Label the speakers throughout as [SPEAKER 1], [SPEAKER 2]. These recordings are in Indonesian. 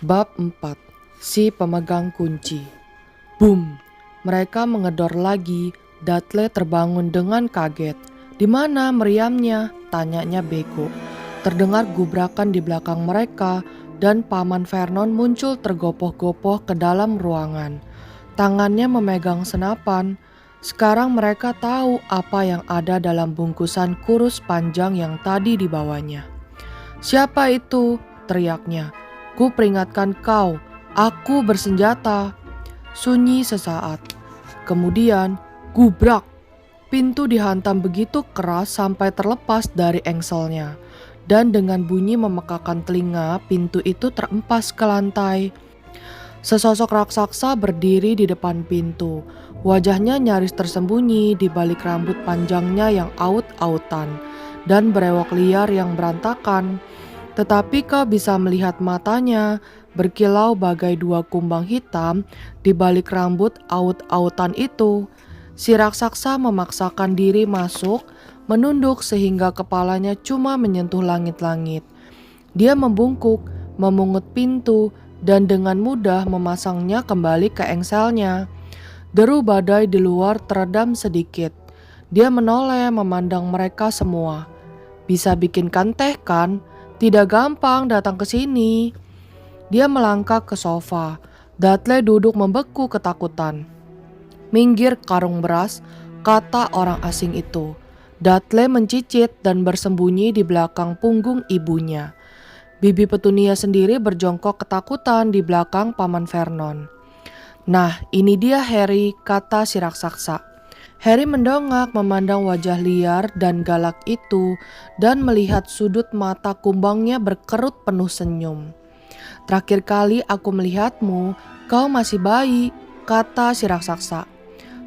[SPEAKER 1] Bab 4. Si pemegang kunci. Boom! Mereka mengedor lagi. Dudley terbangun dengan kaget. "Di mana meriamnya?" tanyanya bego. Terdengar gubrakan di belakang mereka dan Paman Vernon muncul tergopoh-gopoh ke dalam ruangan. Tangannya memegang senapan. Sekarang mereka tahu apa yang ada dalam bungkusan kurus panjang yang tadi dibawanya. "Siapa itu?" teriaknya. "Ku peringatkan kau, aku bersenjata." Sunyi sesaat. Kemudian, gubrak. Pintu dihantam begitu keras sampai terlepas dari engselnya. Dan dengan bunyi memekakan telinga, pintu itu terempas ke lantai. Sesosok raksasa berdiri di depan pintu. Wajahnya nyaris tersembunyi di balik rambut panjangnya yang aut-autan dan brewok liar yang berantakan. Tetapi kau bisa melihat matanya berkilau bagai dua kumbang hitam di balik rambut aut-autan itu. Si raksasa memaksakan diri masuk, menunduk sehingga kepalanya cuma menyentuh langit-langit. Dia membungkuk, memungut pintu, dan dengan mudah memasangnya kembali ke engselnya. Deru badai di luar teredam sedikit. Dia menoleh memandang mereka semua. "Bisa bikinkan teh kan? Tidak gampang datang ke sini." Dia melangkah ke sofa. Dudley duduk membeku ketakutan. "Minggir karung beras," kata orang asing itu. Dudley mencicit dan bersembunyi di belakang punggung ibunya. Bibi Petunia sendiri berjongkok ketakutan di belakang Paman Vernon. "Nah, ini dia Harry," kata si raksasa. Harry mendongak memandang wajah liar dan galak itu dan melihat sudut mata kumbangnya berkerut penuh senyum. "Terakhir kali aku melihatmu, kau masih bayi," kata si raksasa.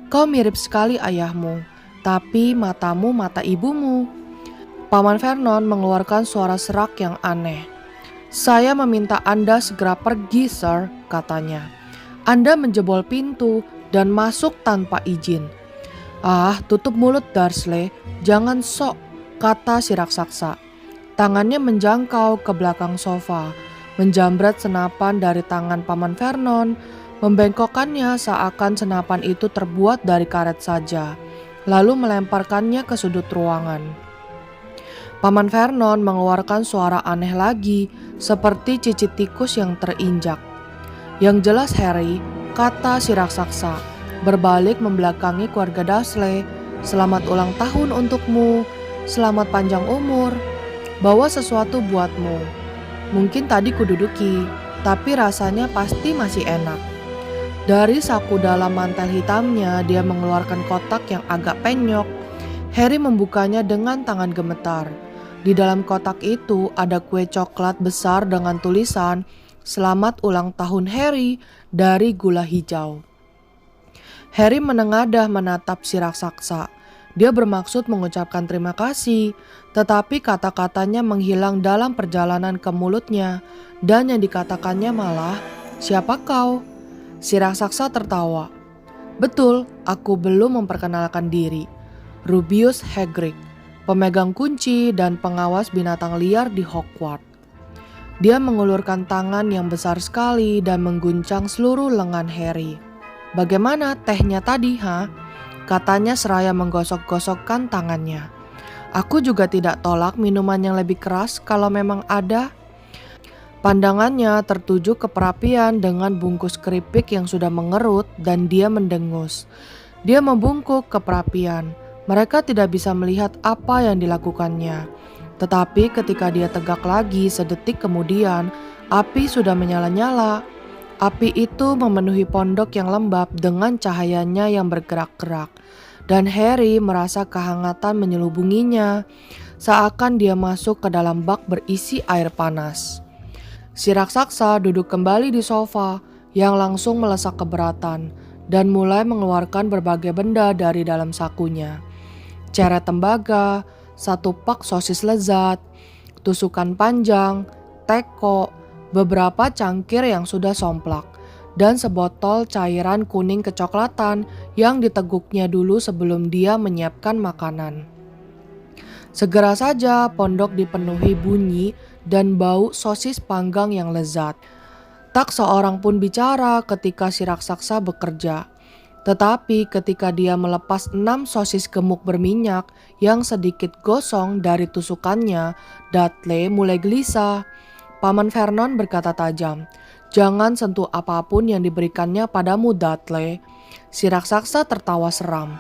[SPEAKER 1] "Kau mirip sekali ayahmu, tapi matamu mata ibumu." Paman Vernon mengeluarkan suara serak yang aneh. "Saya meminta Anda segera pergi, Sir," katanya. "Anda menjebol pintu dan masuk tanpa izin." "Ah, tutup mulut Dursley, jangan sok," kata si raksasa. Tangannya menjangkau ke belakang sofa, menjambret senapan dari tangan Paman Vernon, membengkokkannya seakan senapan itu terbuat dari karet saja, lalu melemparkannya ke sudut ruangan. Paman Vernon mengeluarkan suara aneh lagi, seperti cicit tikus yang terinjak. "Yang jelas Harry," kata si raksasa, berbalik membelakangi keluarga Dursley, "selamat ulang tahun untukmu, selamat panjang umur, bawa sesuatu buatmu. Mungkin tadi kududuki, tapi rasanya pasti masih enak." Dari saku dalam mantel hitamnya, dia mengeluarkan kotak yang agak penyok. Harry membukanya dengan tangan gemetar. Di dalam kotak itu ada kue coklat besar dengan tulisan "Selamat ulang tahun Harry" dari gula hijau. Harry menengadah menatap si raksasa. Dia bermaksud mengucapkan terima kasih, tetapi kata-katanya menghilang dalam perjalanan ke mulutnya, dan yang dikatakannya malah, "Siapa kau?" Si raksasa tertawa. "Betul, aku belum memperkenalkan diri. Rubius Hagrid, pemegang kunci dan pengawas binatang liar di Hogwarts." Dia mengulurkan tangan yang besar sekali dan mengguncang seluruh lengan Harry. "Bagaimana tehnya tadi, ha?" katanya seraya menggosok-gosokkan tangannya. "Aku juga tidak tolak minuman yang lebih keras kalau memang ada." Pandangannya tertuju ke perapian dengan bungkus keripik yang sudah mengerut dan dia mendengus. Dia membungkuk ke perapian. Mereka tidak bisa melihat apa yang dilakukannya. Tetapi ketika dia tegak lagi sedetik kemudian, api sudah menyala-nyala. Api itu memenuhi pondok yang lembab dengan cahayanya yang bergerak-gerak. Dan Harry merasa kehangatan menyelubunginya, seakan dia masuk ke dalam bak berisi air panas. Si raksasa duduk kembali di sofa yang langsung melesak keberatan dan mulai mengeluarkan berbagai benda dari dalam sakunya. Ceret tembaga, satu pak sosis lezat, tusukan panjang, teko, beberapa cangkir yang sudah somplak, dan sebotol cairan kuning kecoklatan yang diteguknya dulu sebelum dia menyiapkan makanan. Segera saja pondok dipenuhi bunyi dan bau sosis panggang yang lezat. Tak seorang pun bicara ketika si raksasa bekerja. Tetapi ketika dia melepas 6 sosis gemuk berminyak yang sedikit gosong dari tusukannya, Dudley mulai gelisah. Paman Vernon berkata tajam, "Jangan sentuh apapun yang diberikannya padamu, Dudley." Si raksasa tertawa seram.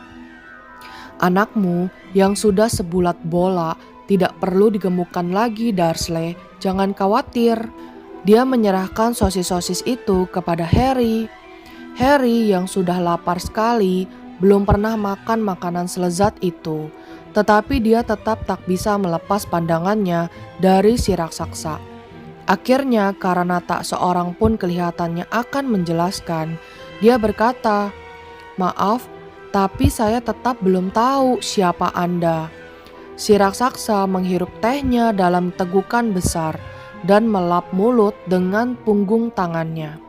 [SPEAKER 1] "Anakmu yang sudah sebulat bola tidak perlu digemukkan lagi, Dursley. Jangan khawatir." Dia menyerahkan sosis-sosis itu kepada Harry. Harry yang sudah lapar sekali belum pernah makan makanan selezat itu. Tetapi dia tetap tak bisa melepas pandangannya dari si raksasa. Akhirnya karena tak seorang pun kelihatannya akan menjelaskan, dia berkata, "Maaf, tapi saya tetap belum tahu siapa Anda." Si raksasa menghirup tehnya dalam tegukan besar dan melap mulut dengan punggung tangannya.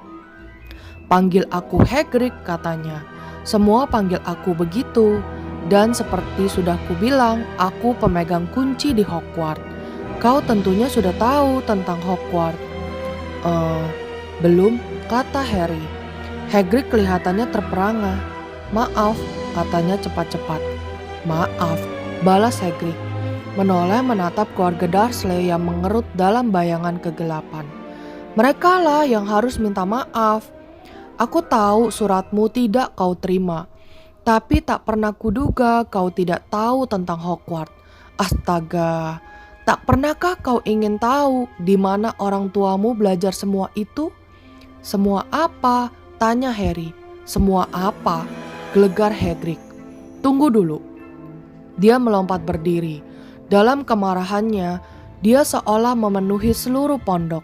[SPEAKER 1] "Panggil aku Hagrid," katanya. "Semua panggil aku begitu. Dan seperti sudah kubilang, aku pemegang kunci di Hogwarts. Kau tentunya sudah tahu tentang Hogwarts." Belum," kata Harry. Hagrid kelihatannya terperangah. "Maaf," katanya cepat-cepat. "Maaf," balas Hagrid, menoleh menatap keluarga Dursley yang mengerut dalam bayangan kegelapan. "Merekalah yang harus minta maaf. Aku tahu suratmu tidak kau terima, tapi tak pernah kuduga kau tidak tahu tentang Hogwarts. Astaga, tak pernahkah kau ingin tahu di mana orang tuamu belajar semua itu?" "Semua apa?" tanya Harry. "Semua apa?" gelegar Hagrid. "Tunggu dulu." Dia melompat berdiri. Dalam kemarahannya, dia seolah memenuhi seluruh pondok.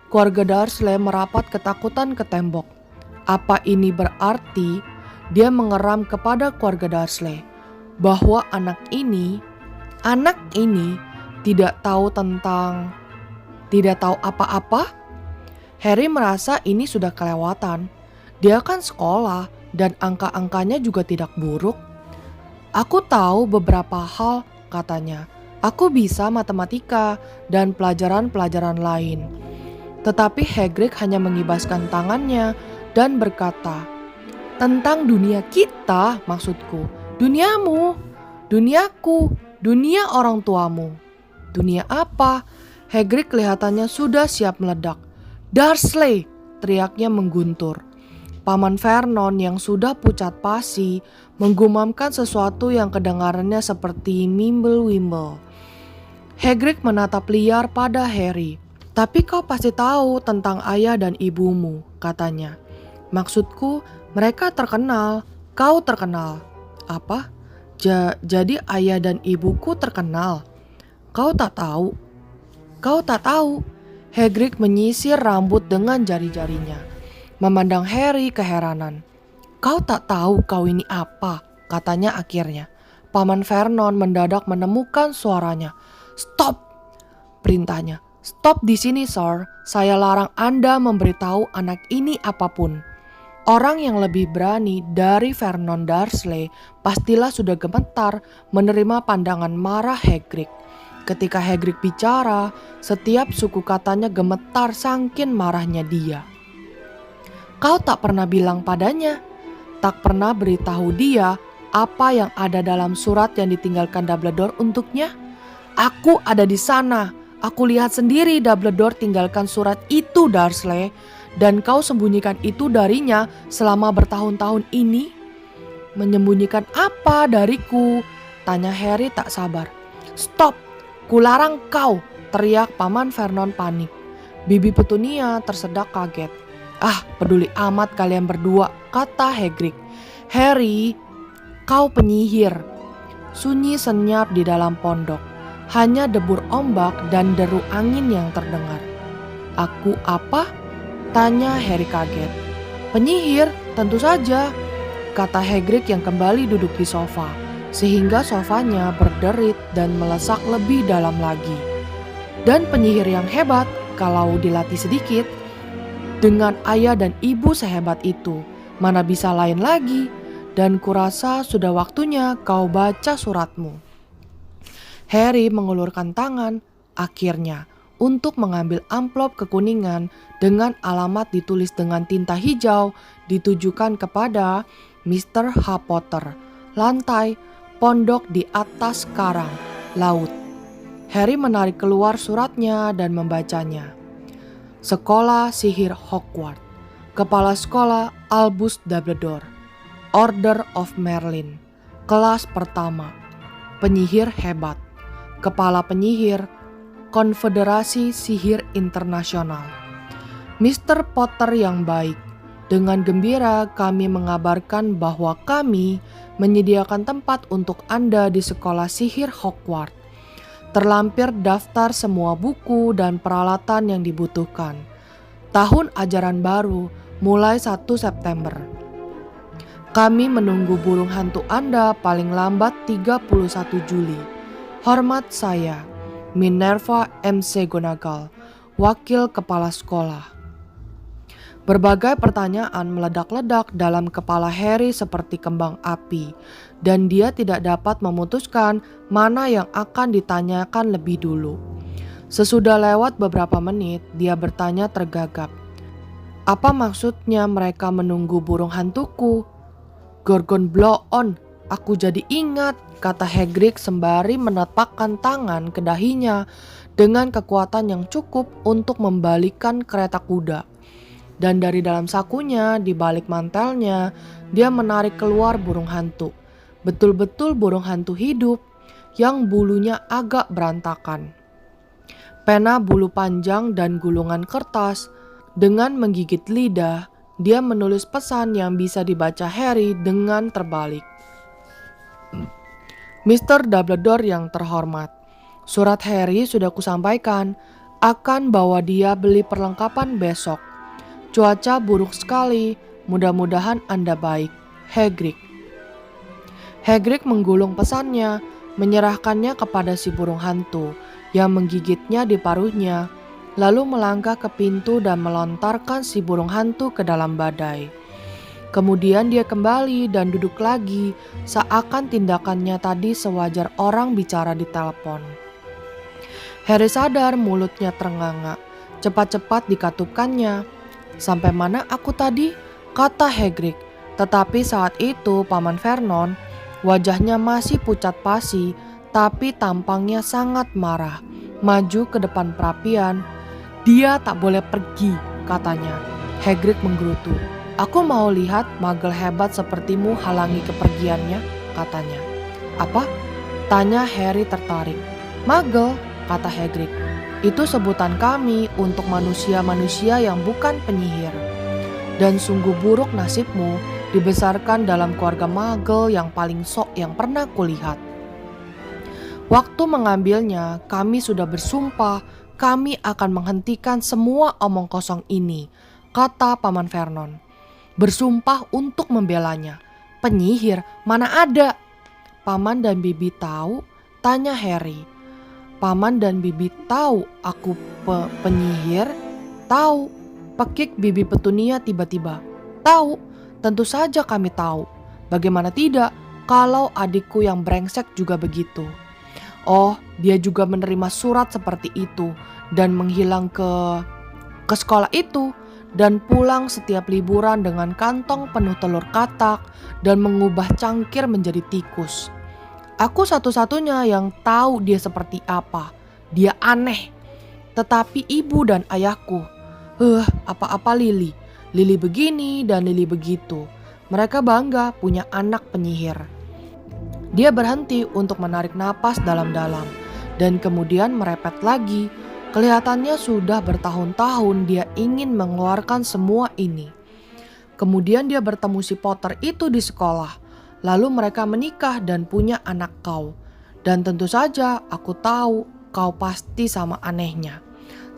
[SPEAKER 1] Keluarga Dursley merapat ketakutan ke tembok. Apa ini berarti? Dia mengeram kepada keluarga Dursley bahwa anak ini tidak tahu apa-apa. Harry merasa ini sudah kelewatan. Dia kan sekolah dan angka-angkanya juga tidak buruk. "Aku tahu beberapa hal," katanya. "Aku bisa matematika dan pelajaran-pelajaran lain." Tetapi Hagrid hanya mengibaskan tangannya dan berkata, "Tentang dunia kita, maksudku. Duniamu, duniaku, dunia orang tuamu." "Dunia apa?" Hagrid kelihatannya sudah siap meledak. "Dursley!" teriaknya mengguntur. Paman Vernon yang sudah pucat pasi menggumamkan sesuatu yang kedengarannya seperti mimble-wimble. Hagrid menatap liar pada Harry. "Tapi kau pasti tahu tentang ayah dan ibumu," katanya. "Maksudku, mereka terkenal. Kau terkenal." "Apa? Jadi ayah dan ibuku terkenal? Kau tak tahu?" "Kau tak tahu?" Hagrid menyisir rambut dengan jari-jarinya, memandang Harry keheranan. "Kau tak tahu kau ini apa?" katanya akhirnya. Paman Vernon mendadak menemukan suaranya. "Stop!" perintahnya. "Stop di sini, Sir. Saya larang Anda memberitahu anak ini apapun." Orang yang lebih berani dari Vernon Dursley pastilah sudah gemetar menerima pandangan marah Hagrid. Ketika Hagrid bicara, setiap suku katanya gemetar saking marahnya dia. "Kau tak pernah bilang padanya, tak pernah beritahu dia apa yang ada dalam surat yang ditinggalkan Dumbledore untuknya?" "Aku ada di sana. Aku lihat sendiri Dumbledore tinggalkan surat itu, Dursley. Dan kau sembunyikan itu darinya selama bertahun-tahun ini." "Menyembunyikan apa dariku?" tanya Harry tak sabar. "Stop! Kularang kau!" teriak Paman Vernon panik. Bibi Petunia tersedak kaget. "Ah, peduli amat kalian berdua," kata Hagrid. "Harry, kau penyihir." Sunyi senyap di dalam pondok. Hanya debur ombak dan deru angin yang terdengar. "Aku apa?" tanya Harry kaget. "Penyihir, tentu saja," kata Hagrid yang kembali duduk di sofa, sehingga sofanya berderit dan melesak lebih dalam lagi. "Dan penyihir yang hebat kalau dilatih sedikit. Dengan ayah dan ibu sehebat itu, mana bisa lain lagi. Dan kurasa sudah waktunya kau baca suratmu." Harry mengulurkan tangan. Akhirnya, untuk mengambil amplop kekuningan dengan alamat ditulis dengan tinta hijau ditujukan kepada Mr. H. Potter, lantai, pondok di atas karang, laut. Harry menarik keluar suratnya dan membacanya. Sekolah Sihir Hogwarts, Kepala Sekolah Albus Dumbledore, Order of Merlin, Kelas Pertama, Penyihir Hebat, Kepala Penyihir, Konfederasi Sihir Internasional. Mr. Potter yang baik, dengan gembira kami mengabarkan bahwa kami menyediakan tempat untuk Anda di Sekolah Sihir Hogwarts. Terlampir daftar semua buku dan peralatan yang dibutuhkan. Tahun ajaran baru mulai 1 September. Kami menunggu burung hantu Anda paling lambat 31 Juli. Hormat saya, Minerva McGonagall, Wakil Kepala Sekolah. Berbagai pertanyaan meledak-ledak dalam kepala Harry seperti kembang api, dan dia tidak dapat memutuskan mana yang akan ditanyakan lebih dulu. Sesudah lewat beberapa menit, dia bertanya tergagap. Apa maksudnya mereka menunggu burung hantuku? Gorgon blow on, aku jadi ingat, kata Hagrid sembari menepakkan tangan ke dahinya dengan kekuatan yang cukup untuk membalikan kereta kuda. Dan dari dalam sakunya, di balik mantelnya, dia menarik keluar burung hantu. Betul-betul burung hantu hidup yang bulunya agak berantakan. Pena bulu panjang dan gulungan kertas. Dengan menggigit lidah, dia menulis pesan yang bisa dibaca Harry dengan terbalik. Mr. Dumbledore yang terhormat, surat Harry sudah kusampaikan, akan bawa dia beli perlengkapan besok. Cuaca buruk sekali, mudah-mudahan Anda baik. Hagrid. Hagrid menggulung pesannya, menyerahkannya kepada si burung hantu yang menggigitnya di paruhnya, lalu melangkah ke pintu dan melontarkan si burung hantu ke dalam badai. Kemudian dia kembali dan duduk lagi, seakan tindakannya tadi sewajar orang bicara di telepon. Harry sadar mulutnya terenganga, cepat-cepat dikatupkannya. Sampai mana aku tadi? Kata Hagrid. Tetapi saat itu Paman Vernon, wajahnya masih pucat pasi, tapi tampangnya sangat marah. Maju ke depan perapian. Dia tak boleh pergi, katanya. Hagrid menggerutu. Aku mau lihat magel hebat sepertimu halangi kepergiannya, katanya. Apa? Tanya Harry tertarik. Magel, kata Hagrid. Itu sebutan kami untuk manusia-manusia yang bukan penyihir. Dan sungguh buruk nasibmu dibesarkan dalam keluarga magel yang paling sok yang pernah kulihat. Waktu mengambilnya, kami sudah bersumpah kami akan menghentikan semua omong kosong ini, kata Paman Vernon. Bersumpah untuk membelanya. Penyihir, mana ada? Paman dan Bibi tahu? Tanya Harry. Paman dan Bibi tahu aku penyihir? Tahu. Pekik Bibi Petunia tiba-tiba. Tahu. Tentu saja kami tahu. Bagaimana tidak kalau adikku yang brengsek juga begitu. Oh, dia juga menerima surat seperti itu dan menghilang ke sekolah itu dan pulang setiap liburan dengan kantong penuh telur katak dan mengubah cangkir menjadi tikus. Aku satu-satunya yang tahu dia seperti apa. Dia aneh. Tetapi ibu dan ayahku, apa-apa Lily. Lily begini dan Lily begitu. Mereka bangga punya anak penyihir. Dia berhenti untuk menarik napas dalam-dalam. Dan kemudian merepet lagi. Kelihatannya sudah bertahun-tahun dia ingin mengeluarkan semua ini. Kemudian dia bertemu si Potter itu di sekolah. Lalu mereka menikah dan punya anak kau. Dan tentu saja aku tahu kau pasti sama anehnya,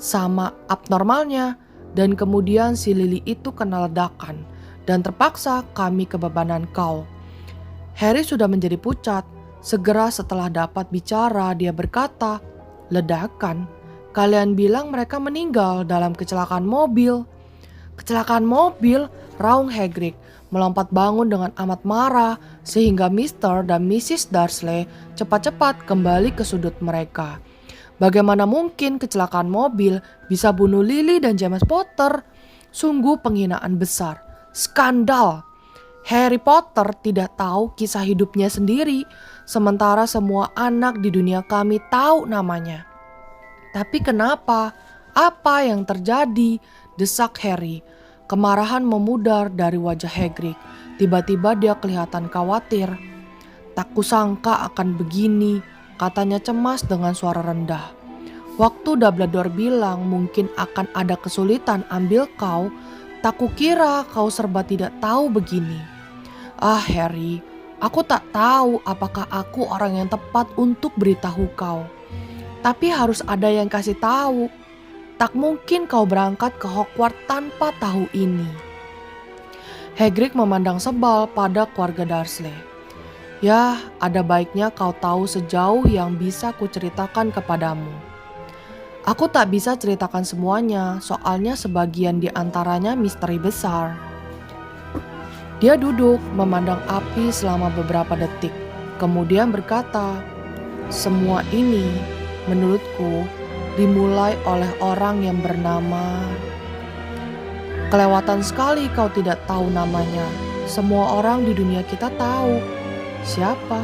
[SPEAKER 1] sama abnormalnya. Dan kemudian si Lily itu kena ledakan dan terpaksa kami kebebanan kau. Harry sudah menjadi pucat. Segera setelah dapat bicara dia berkata, ledakan? Kalian bilang mereka meninggal dalam kecelakaan mobil. Kecelakaan mobil? Raung Hagrid melompat bangun dengan amat marah sehingga Mr. dan Mrs. Dursley cepat-cepat kembali ke sudut mereka. Bagaimana mungkin kecelakaan mobil bisa bunuh Lily dan James Potter? Sungguh penghinaan besar. Skandal. Harry Potter tidak tahu kisah hidupnya sendiri, sementara semua anak di dunia kami tahu namanya. Tapi kenapa? Apa yang terjadi? Desak Harry. Kemarahan memudar dari wajah Hagrid. Tiba-tiba dia kelihatan khawatir. Tak kusangka akan begini, katanya cemas dengan suara rendah. Waktu Dumbledore bilang mungkin akan ada kesulitan ambil kau, tak kukira kau serba tidak tahu begini. Ah Harry, aku tak tahu apakah aku orang yang tepat untuk beritahu kau. Tapi harus ada yang kasih tahu. Tak mungkin kau berangkat ke Hogwarts tanpa tahu ini. Hagrid memandang sebal pada keluarga Dursley. Ya, ada baiknya kau tahu sejauh yang bisa kuceritakan kepadamu. Aku tak bisa ceritakan semuanya, soalnya sebagian di antaranya misteri besar. Dia duduk memandang api selama beberapa detik, kemudian berkata, "Semua ini menurutku dimulai oleh orang yang bernama..." Kelewatan sekali kau tidak tahu namanya. Semua orang di dunia kita tahu. Siapa?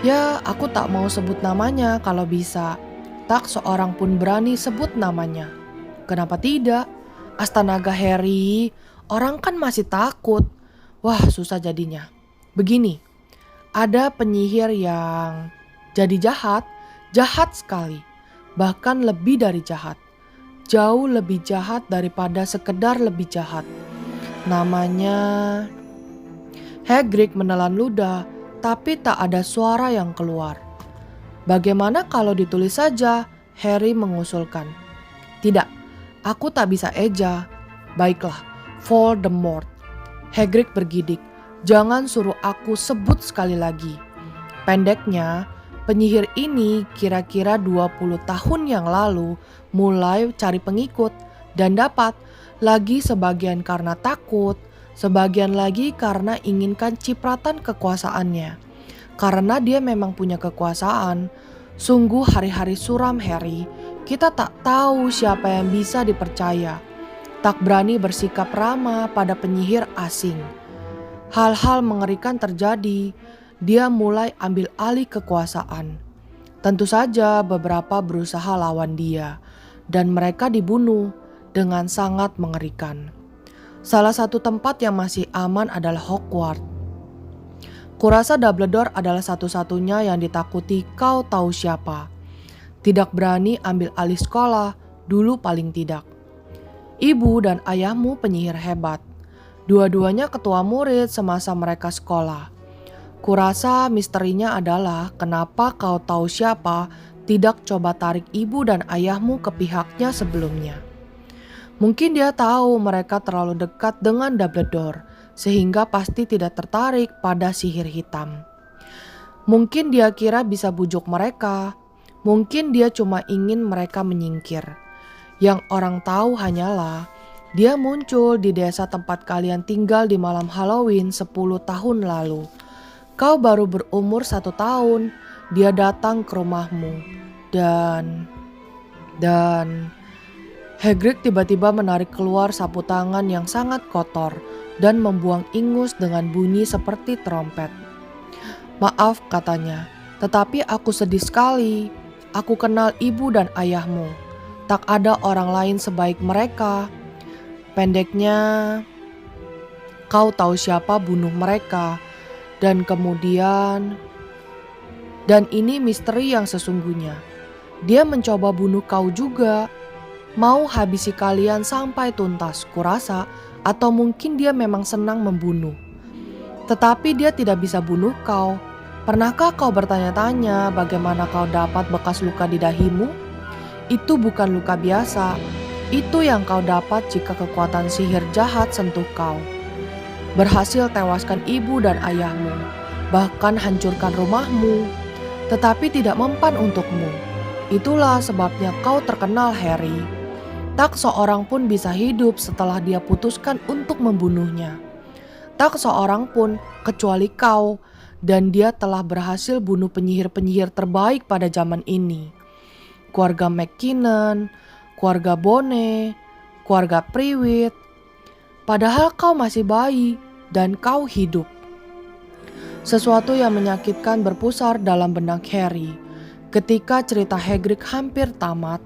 [SPEAKER 1] Ya, aku tak mau sebut namanya kalau bisa. Tak seorang pun berani sebut namanya. Kenapa tidak? Astaga Harry, orang kan masih takut. Wah, susah jadinya. Begini, ada penyihir yang jadi jahat sekali. Bahkan lebih dari jahat. Jauh lebih jahat daripada sekedar lebih jahat. Namanya... Hagrid menelan ludah, tapi tak ada suara yang keluar. Bagaimana kalau ditulis saja? Harry mengusulkan. Tidak, aku tak bisa eja. Baiklah, Voldemort. Hagrid bergidik. Jangan suruh aku sebut sekali lagi. Pendeknya, penyihir ini kira-kira 20 tahun yang lalu mulai cari pengikut dan dapat. Lagi sebagian karena takut, sebagian lagi karena inginkan cipratan kekuasaannya. Karena dia memang punya kekuasaan. Sungguh hari-hari suram Harry. Kita tak tahu siapa yang bisa dipercaya. Tak berani bersikap ramah pada penyihir asing. Hal-hal mengerikan terjadi. Dia mulai ambil alih kekuasaan. Tentu saja beberapa berusaha lawan dia. Dan mereka dibunuh dengan sangat mengerikan. Salah satu tempat yang masih aman adalah Hogwarts. Kurasa Dumbledore adalah satu-satunya yang ditakuti kau tahu siapa. Tidak berani ambil alih sekolah, dulu paling tidak. Ibu dan ayahmu penyihir hebat. Dua-duanya ketua murid semasa mereka sekolah. Kurasa misterinya adalah kenapa kau tahu siapa tidak coba tarik ibu dan ayahmu ke pihaknya sebelumnya. Mungkin dia tahu mereka terlalu dekat dengan Dumbledore, sehingga pasti tidak tertarik pada sihir hitam. Mungkin dia kira bisa bujuk mereka. Mungkin dia cuma ingin mereka menyingkir. Yang orang tahu hanyalah dia muncul di desa tempat kalian tinggal di malam Halloween 10 tahun lalu. Kau baru berumur 1 tahun. Dia datang ke rumahmu. Dan Hagrid tiba-tiba menarik keluar sapu tangan yang sangat kotor dan membuang ingus dengan bunyi seperti trompet. Maaf katanya, tetapi aku sedih sekali. Aku kenal ibu dan ayahmu. Tak ada orang lain sebaik mereka. Pendeknya, kau tahu siapa bunuh mereka. Dan kemudian, dan ini misteri yang sesungguhnya. Dia mencoba bunuh kau juga. Mau habisi kalian sampai tuntas, kurasa. Atau mungkin dia memang senang membunuh. Tetapi dia tidak bisa bunuh kau. Pernahkah kau bertanya-tanya bagaimana kau dapat bekas luka di dahimu? Itu bukan luka biasa. Itu yang kau dapat jika kekuatan sihir jahat sentuh kau. Berhasil tewaskan ibu dan ayahmu. Bahkan hancurkan rumahmu. Tetapi tidak mempan untukmu. Itulah sebabnya kau terkenal Harry. Tak seorang pun bisa hidup setelah dia putuskan untuk membunuhnya. Tak seorang pun kecuali kau. Dan dia telah berhasil bunuh penyihir-penyihir terbaik pada zaman ini. keluarga McKinnon, keluarga Bone, keluarga Priwit. Padahal kau masih bayi dan kau hidup. Sesuatu yang menyakitkan berpusar dalam benak Harry. Ketika cerita Hagrid hampir tamat,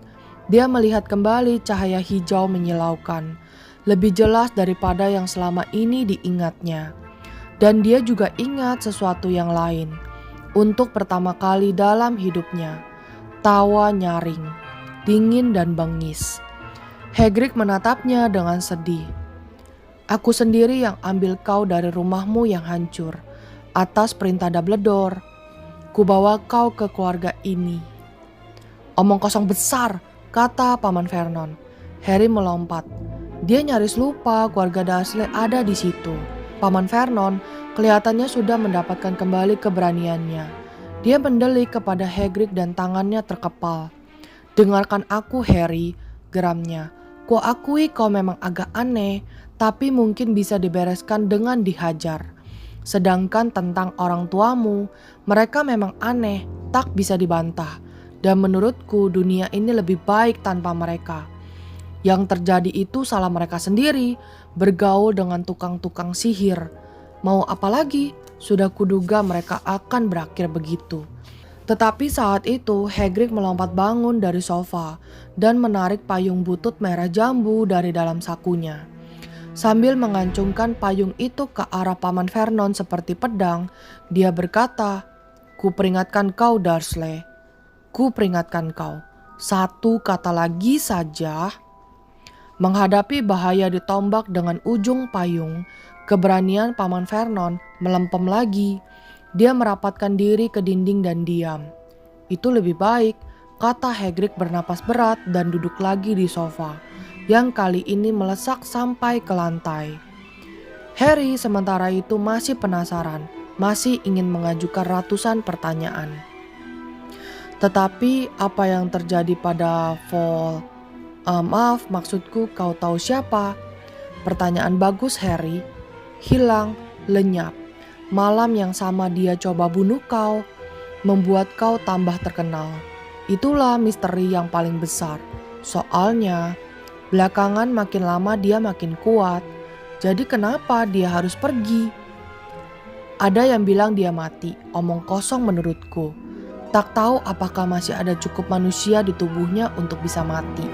[SPEAKER 1] dia melihat kembali cahaya hijau menyilaukan, lebih jelas daripada yang selama ini diingatnya. Dan dia juga ingat sesuatu yang lain. Untuk pertama kali dalam hidupnya, tawa nyaring, dingin dan bengis. Hagrid menatapnya dengan sedih. Aku sendiri yang ambil kau dari rumahmu yang hancur. Atas perintah Dumbledore, kubawa kau ke keluarga ini. Omong kosong besar, kata Paman Vernon. Harry melompat. Dia nyaris lupa keluarga Dursley ada di situ. Paman Vernon kelihatannya sudah mendapatkan kembali keberaniannya. Dia mendelik kepada Hagrid dan tangannya terkepal. Dengarkan aku, Harry, geramnya. Kuakui kau memang agak aneh, tapi mungkin bisa dibereskan dengan dihajar. Sedangkan tentang orang tuamu, mereka memang aneh, tak bisa dibantah. Dan menurutku dunia ini lebih baik tanpa mereka. Yang terjadi itu salah mereka sendiri, bergaul dengan tukang-tukang sihir. Mau apa lagi? Sudah kuduga mereka akan berakhir begitu. Tetapi saat itu Hagrid melompat bangun dari sofa dan menarik payung butut merah jambu dari dalam sakunya. Sambil mengancungkan payung itu ke arah Paman Vernon seperti pedang, dia berkata, "Ku peringatkan kau, Dursley. Ku peringatkan kau. Satu kata lagi saja." Menghadapi bahaya ditombak dengan ujung payung, keberanian Paman Vernon melempem lagi. Dia merapatkan diri ke dinding dan diam. "Itu lebih baik," kata Hagrid bernapas berat dan duduk lagi di sofa, yang kali ini melesak sampai ke lantai. Harry sementara itu masih penasaran, masih ingin mengajukan ratusan pertanyaan. Tetapi apa yang terjadi pada maaf, maksudku kau tahu siapa? Pertanyaan bagus, Harry. Hilang, lenyap. Malam yang sama dia coba bunuh kau, membuat kau tambah terkenal. Itulah misteri yang paling besar. Soalnya, belakangan makin lama dia makin kuat. Jadi kenapa dia harus pergi? Ada yang bilang dia mati, omong kosong menurutku. Tak tahu apakah masih ada cukup manusia di tubuhnya untuk bisa mati.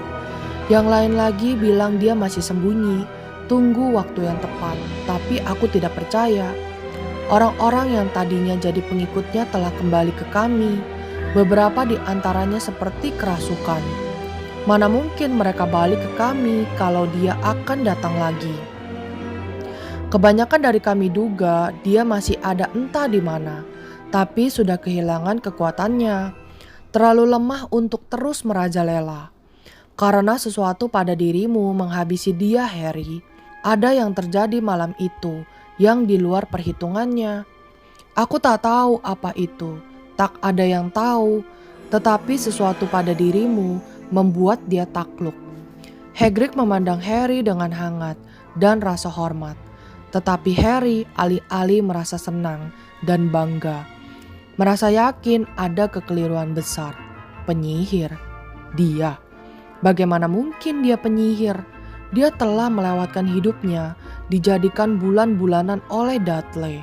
[SPEAKER 1] Yang lain lagi bilang dia masih sembunyi, tunggu waktu yang tepat. Tapi aku tidak percaya. Orang-orang yang tadinya jadi pengikutnya telah kembali ke kami. Beberapa di antaranya seperti kerasukan. Mana mungkin mereka balik ke kami kalau dia akan datang lagi. Kebanyakan dari kami duga dia masih ada entah di mana, tapi sudah kehilangan kekuatannya. Terlalu lemah untuk terus merajalela. Karena sesuatu pada dirimu menghabisi dia, Harry. Ada yang terjadi malam itu yang di luar perhitungannya. Aku tak tahu apa itu, tak ada yang tahu, tetapi sesuatu pada dirimu membuat dia takluk. Hagrid memandang Harry dengan hangat dan rasa hormat. Tetapi Harry alih-alih merasa senang dan bangga. Merasa yakin ada kekeliruan besar. Penyihir. Dia. Bagaimana mungkin dia penyihir? Dia telah melewatkan hidupnya, dijadikan bulan-bulanan oleh Dudley,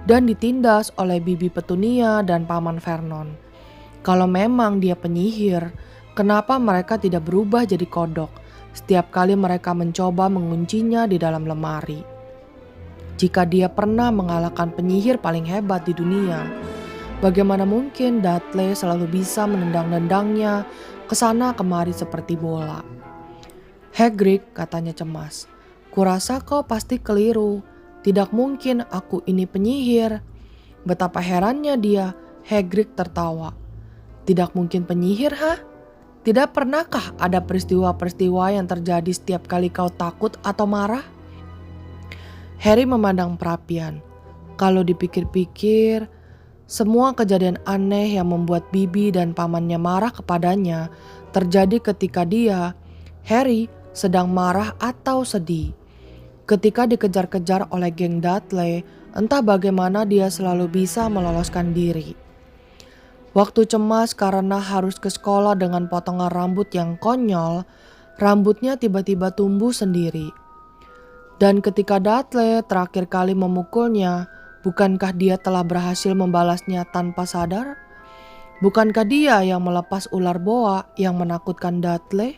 [SPEAKER 1] dan ditindas oleh Bibi Petunia dan Paman Vernon. Kalau memang dia penyihir, kenapa mereka tidak berubah jadi kodok setiap kali mereka mencoba menguncinya di dalam lemari? Jika dia pernah mengalahkan penyihir paling hebat di dunia, bagaimana mungkin Dudley selalu bisa menendang-nendangnya ke sana kemari seperti bola? Hagrid, katanya cemas, kurasa kau pasti keliru. Tidak mungkin aku ini penyihir. Betapa herannya dia. Hagrid tertawa. Tidak mungkin penyihir, ha? Tidak pernahkah ada peristiwa-peristiwa yang terjadi setiap kali kau takut atau marah? Harry memandang perapian. Kalau dipikir-pikir, semua kejadian aneh yang membuat Bibi dan pamannya marah kepadanya terjadi ketika dia, Harry, sedang marah atau sedih. Ketika dikejar-kejar oleh geng Dudley, entah bagaimana dia selalu bisa meloloskan diri. Waktu cemas karena harus ke sekolah dengan potongan rambut yang konyol, rambutnya tiba-tiba tumbuh sendiri. Dan ketika Dudley terakhir kali memukulnya, bukankah dia telah berhasil membalasnya tanpa sadar? Bukankah dia yang melepas ular boa yang menakutkan Dudley?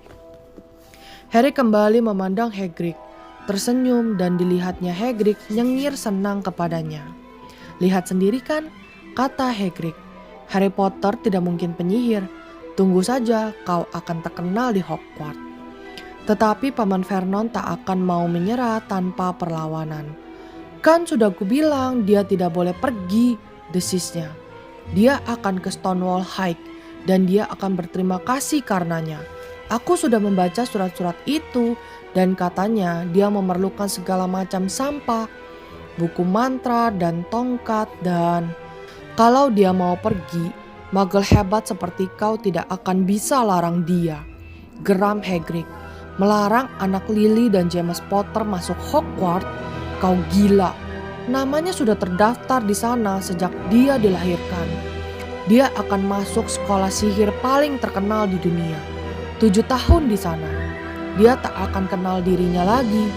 [SPEAKER 1] Harry kembali memandang Hagrid, tersenyum dan dilihatnya Hagrid nyengir senang kepadanya. "Lihat sendiri kan," kata Hagrid. "Harry Potter tidak mungkin penyihir. Tunggu saja kau akan terkenal di Hogwarts." Tetapi Paman Vernon tak akan mau menyerah tanpa perlawanan. "Kan sudah kubilang dia tidak boleh pergi," desisnya. "Dia akan ke Stonewall High dan dia akan berterima kasih karenanya. Aku sudah membaca surat-surat itu dan katanya dia memerlukan segala macam sampah, buku mantra dan tongkat dan kalau dia mau pergi, Muggle hebat seperti kau tidak akan bisa larang dia," geram Hagrid. "Melarang anak Lily dan James Potter masuk Hogwarts? Kau gila. Namanya sudah terdaftar di sana sejak dia dilahirkan. Dia akan masuk sekolah sihir paling terkenal di dunia. 7 tahun di sana. Dia tak akan kenal dirinya lagi.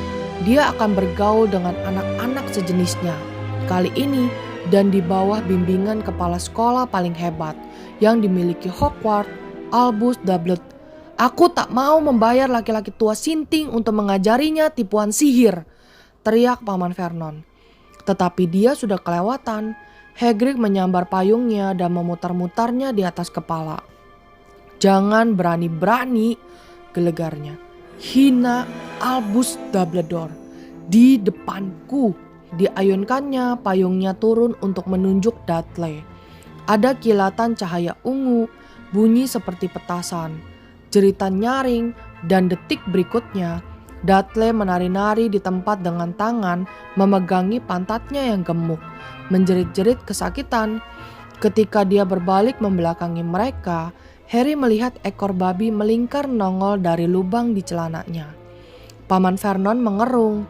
[SPEAKER 1] Dia akan bergaul dengan anak-anak sejenisnya. Kali ini dan di bawah bimbingan kepala sekolah paling hebat yang dimiliki Hogwarts, Albus Dumbledore. Aku tak mau membayar laki-laki tua sinting untuk mengajarinya tipuan sihir," teriak Paman Vernon. Tetapi dia sudah kelewatan. Hagrid menyambar payungnya dan memutar-mutarnya di atas kepala. "Jangan berani-berani," gelegarnya. "Hina Albus Dumbledore di depanku." Diayunkannya payungnya turun untuk menunjuk Dudley. Ada kilatan cahaya ungu, bunyi seperti petasan, jeritan nyaring, dan detik berikutnya Dudley menari-nari di tempat dengan tangan memegangi pantatnya yang gemuk, menjerit-jerit kesakitan. Ketika dia berbalik membelakangi mereka, Harry melihat ekor babi melingkar nongol dari lubang di celananya. Paman Vernon mengerung,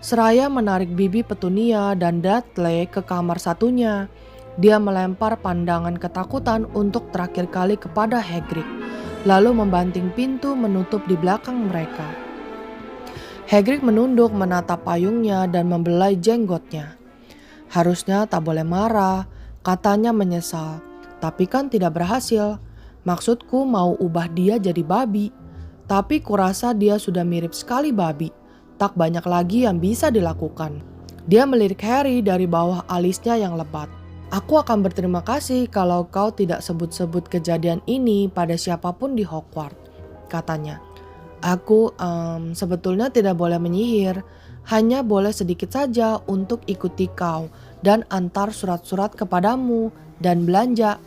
[SPEAKER 1] seraya menarik bibi Petunia dan Dudley ke kamar satunya. Dia melempar pandangan ketakutan untuk terakhir kali kepada Hagrid, lalu membanting pintu menutup di belakang mereka. Hagrid menunduk menatap payungnya dan membelai jenggotnya. "Harusnya tak boleh marah," katanya menyesal. "Tapi kan tidak berhasil. Maksudku mau ubah dia jadi babi. Tapi kurasa dia sudah mirip sekali babi. Tak banyak lagi yang bisa dilakukan." Dia melirik Harry dari bawah alisnya yang lebat. "Aku akan berterima kasih kalau kau tidak sebut-sebut kejadian ini pada siapapun di Hogwarts," katanya. "Aku sebetulnya tidak boleh menyihir, hanya boleh sedikit saja untuk ikuti kau dan antar surat-surat kepadamu dan belanja.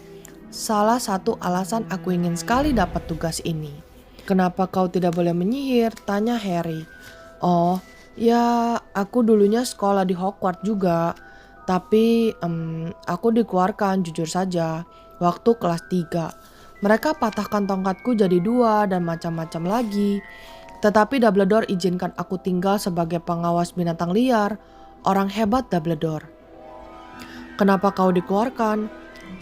[SPEAKER 1] Salah satu alasan aku ingin sekali dapat tugas ini." "Kenapa kau tidak boleh menyihir?" tanya Harry. "Oh, ya aku dulunya sekolah di Hogwarts juga. Tapi aku dikeluarkan jujur saja waktu kelas 3. Mereka patahkan tongkatku jadi 2 dan macam-macam lagi. Tetapi Dumbledore izinkan aku tinggal sebagai pengawas binatang liar. Orang hebat Dumbledore." "Kenapa kau dikeluarkan?"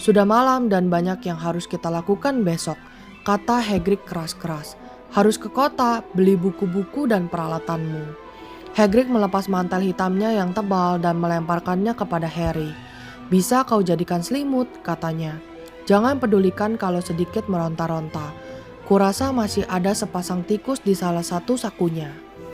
[SPEAKER 1] "Sudah malam dan banyak yang harus kita lakukan besok," kata Hagrid keras-keras. "Harus ke kota, beli buku-buku dan peralatanmu." Hagrid melepas mantel hitamnya yang tebal dan melemparkannya kepada Harry. "Bisa kau jadikan selimut," katanya. "Jangan pedulikan kalau sedikit meronta-ronta. Kurasa masih ada sepasang tikus di salah satu sakunya."